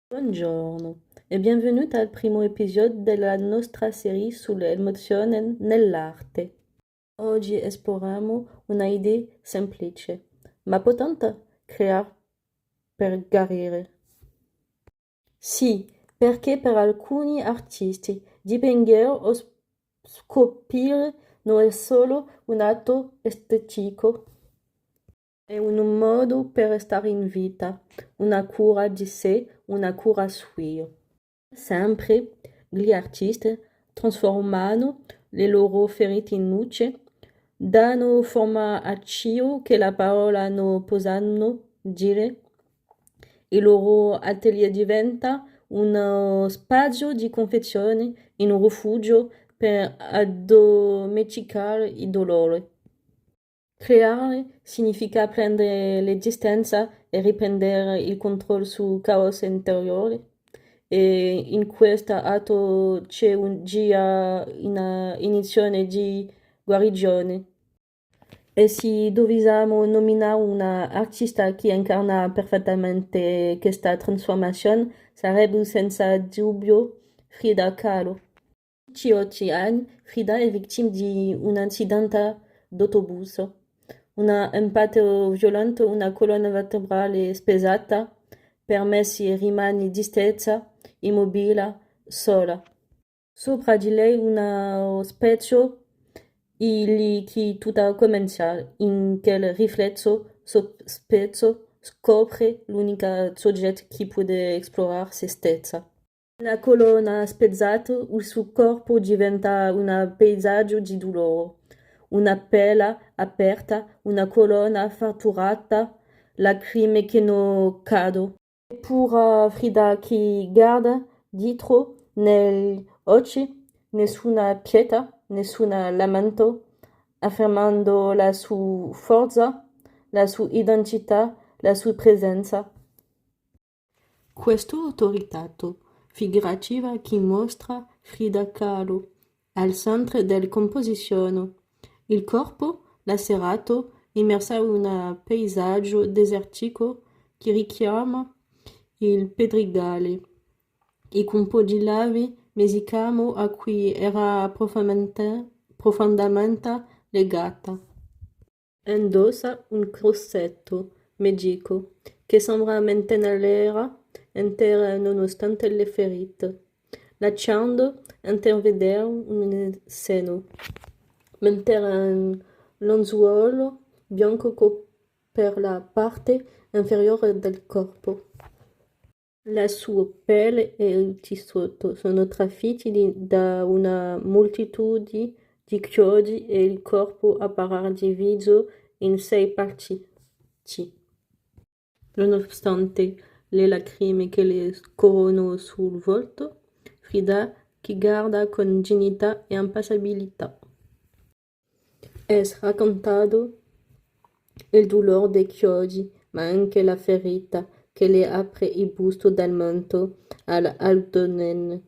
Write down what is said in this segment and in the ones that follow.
Buongiorno e benvenuti al primo episodio della nostra serie sulle emozioni nell'arte. Oggi esploriamo una idea semplice, ma potente, creare per guarire. Sì, perché per alcuni artisti dipingere o scolpire non è solo un atto estetico, è un modo per stare in vita, una cura di sé, una cura sua. Sempre gli artisti trasformano le loro ferite in luce, danno forma a ciò che la parola non possono dire. Il loro atelier diventa uno spazio di confessione, un rifugio per addomesticare il dolore. Creare significa prendere le distanze e riprendere il controllo sul caos interiore. E in questo atto c'è già una inizione di guarigione. E se dovessimo nominare una artista che incarna perfettamente questa trasformazione, sarebbe senza dubbio Frida Kahlo. 18 anni, Frida è vittima di un incidente d'autobus. Un impatto violento, una colonna vertebrale spezzata, per mesi rimane distesa, immobile, sola. Sopra di lei uno specchio e lì che tutto comincia. In quel riflesso specchio scopre l'unico soggetto che può esplorare se stessa. La colonna spezzata, il suo corpo diventa un paesaggio di dolore. Una pelle aperta, una colonna fratturata, lacrime che non cadono. Eppure Frida che guarda dietro negli occhi nessuna pietà, nessun lamento, affermando la sua forza, la sua identità, la sua presenza. Questo autoritato figurativa che mostra Frida Kahlo al centro della composizione. Il corpo lacerato, immerso in un paesaggio desertico che richiama il pedregale. I campi di lave messicano a cui era profondamente legata. Indossa un corsetto magico che sembra mantenerla intera nonostante le ferite, lasciando intravedere un seno, mentre un lenzuolo bianco copre la parte inferiore del corpo. La sua pelle e il tessuto sono trafitti da una moltitudine di chiodi e il corpo appare diviso in 6 parti. Nonostante le lacrime che le scorrono sul volto, Frida che guarda con dignità e impassibilità. Es raccontato il dolore dei chiodi, ma anche la ferita che le apre il busto dal mento all'addome.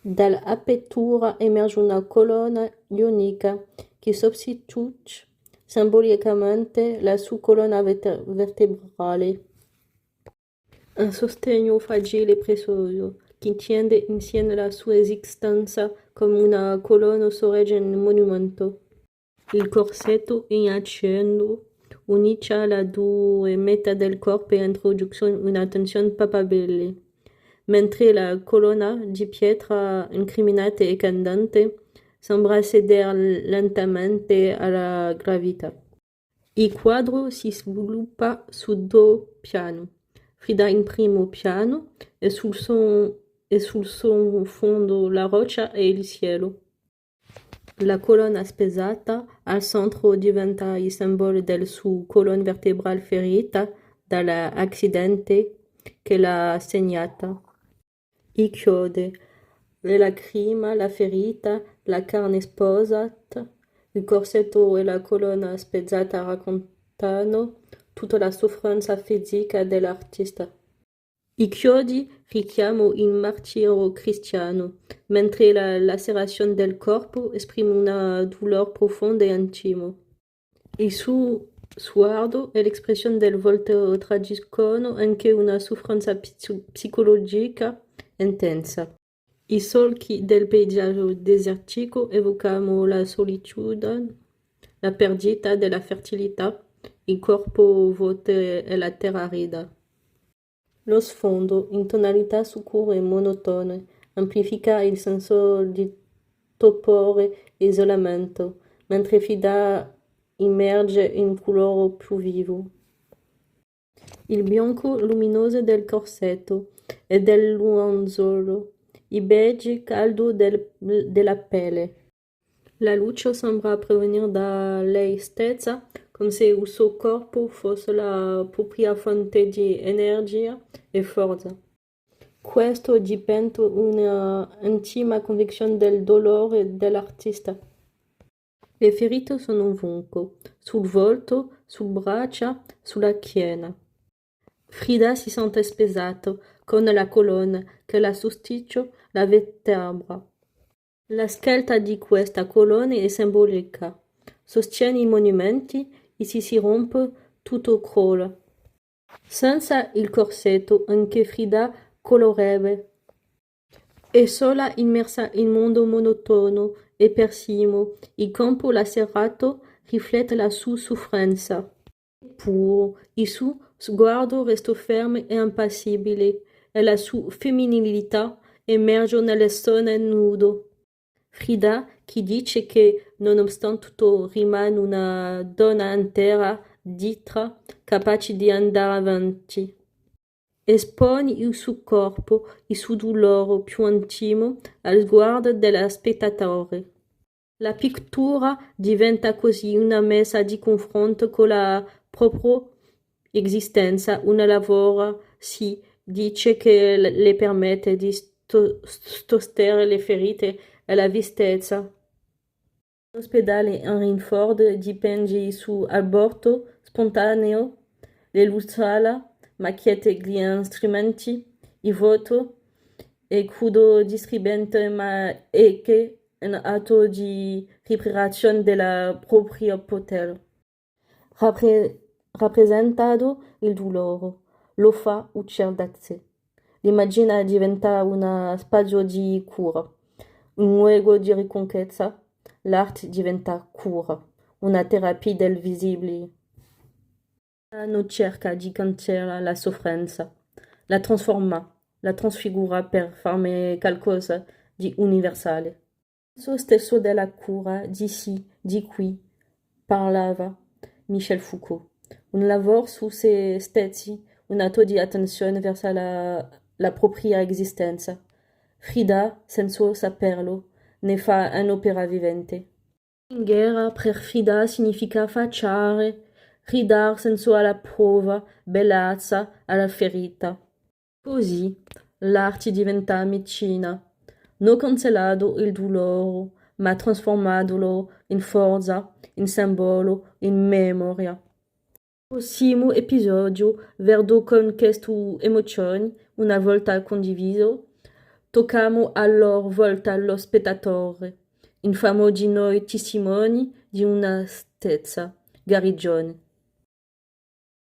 Dall'apertura emerge una colonna ionica che sostituisce simbolicamente la sua colonna vertebrale. Un sostegno fragile e prezioso che tiene insieme la sua esistenza come una colonna sorregge un monumento. Il corsetto in accenno unisce le due metà del corpo e introduce una tensione palpabile, mentre la colonna di pietra incriminata e candente sembra cedere lentamente alla gravità. Il quadro si sviluppa su 2 piani, Frida in primo piano e sul suo fondo la roccia e il cielo. La colonna spezzata al centro diventa il simbolo della sua colonna vertebrale ferita dall'accidente che l'ha segnata. I chiodi, le lacrime, la ferita, la carne sposata, il corsetto e la colonna spezzata raccontano tutta la sofferenza fisica dell'artista. I chiodi richiamano il martirio cristiano, mentre la lacerazione del corpo esprime una dolore profonda e intima. Il suo sguardo e l'espressione del volto tragiscono anche una sofferenza psicologica intensa. I solchi del paesaggio desertico evocano la solitudine, la perdita della fertilità, il corpo vuoto e la terra arida. Lo sfondo, in tonalità scure e monotone, amplifica il senso di topore e isolamento, mentre Frida immerge in colore più vivo. Il bianco luminoso del corsetto e del luanzolo, il beige caldo della pelle. La luce sembra provenire da lei stessa, come se il suo corpo fosse la propria fonte di energia e forza. Questo dipende una intima convinzione del dolore dell'artista. Le ferite sono ovunque, sul volto, sul braccia, sulla schiena. Frida si sente spesata, con la colonna che la sostiene la vertebra. La scelta di questa colonna è simbolica. Sostiene i monumenti e se si rompe, tutto crolla. Senza il corsetto, anche Frida colorerebbe. È sola immersa in mondo monotono e persino il campo lacerato riflette la sua sofferenza. Eppure, il suo sguardo resta fermo e impassibile e la sua femminilità emerge nelle zone nude. Frida, che dice che, nonostante tutto, rimane una donna intera, dritta, capace di andare avanti. Espone il suo corpo, il suo dolore più intimo, al sguardo dello spettatore. La pittura diventa così una messa di confronto con la propria esistenza, un lavoro, si dice, che le permette di sostenere le ferite e la tristezza. L'ospedale Henry Ford dipinge su aborto spontaneo, le lucciole, macchiette gli strumenti, il voto e crudo distribuente, ma è che un atto di riparazione della propria potere. Rappresentato il dolore, lo fa uccidersi. L'immagine diventa uno spazio di cura, un luogo di riconquista. L'arte diventa cura, una terapia del visibile. Non cerca di cancellare la sofferenza, la trasforma, la trasfigura per farne qualcosa di universale. Il senso stesso della cura, di sì, di cui parlava Michel Foucault. Un lavoro su se stessi, un atto di attenzione verso la propria esistenza. Frida, senza saperlo, ne fa un'opera vivente. In guerra per Frida significa facciare, ridar senso alla prova, bellezza alla ferita. Così l'arte diventa medicina, non cancellando il dolore, ma trasformandolo in forza, in simbolo, in memoria. Prossimo episodio, vedo con queste emozioni, una volta condiviso, tocchiamo a loro volta lo spettatore. Infamo di noi testimoni di una stessa guarigione.